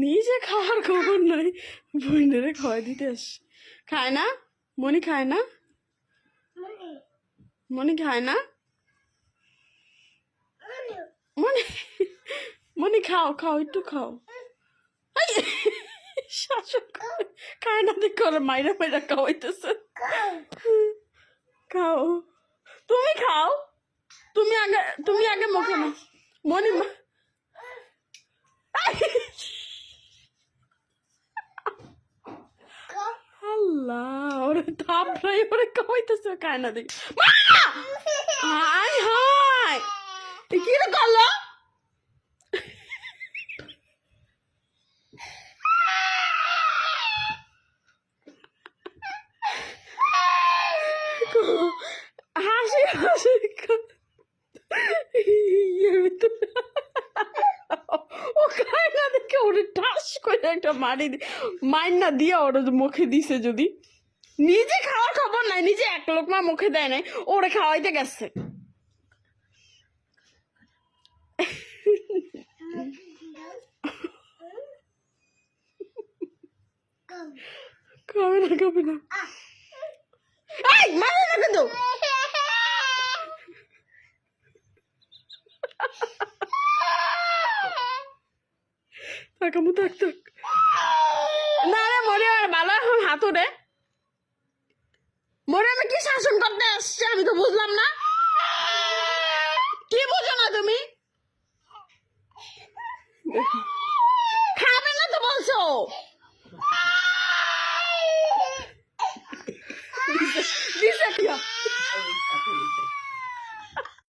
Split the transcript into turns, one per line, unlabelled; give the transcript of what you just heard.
নিজে খাওয়ার খবর নাই, বোনেরে খাওয়াই দিতে আস। খায় না মনি? খায় না মনি? খায় না মনি? মনি খাও খাও, একটু খাও। শাসন করে খায় না, দেখো ওরা মাইরা মাইরা খাওয়াইতেছে। খাও, তুমি খাও, তুমি আগে মুখে না। মনি আল্লাহ, ওরে থাপড়াই ওরে খাওয়াইতেছে, খায় না দেখ। হাই হাই, কি রে করলো? হাসি হাসি ও খায় না দেখে ওরে ঠাস করে একটা মাইর না দিয়া ওরা মুখে দিছে। যদি নিজে খাওয়ার খবর নাই, নিজে এক লোকমা মুখে দেয় নাই, ওরে খাওয়াইতে গেছে। খাবে না খাবে না, মারে না কিন্তু। তাকামু থাক থাক না রে মরে, ভালো এখন হাত রে মরে। আমি কি শাসন করতে আসছি আমি তো বুঝলাম না, কি বুঝো না তুমি? খাবে না তো বলছো।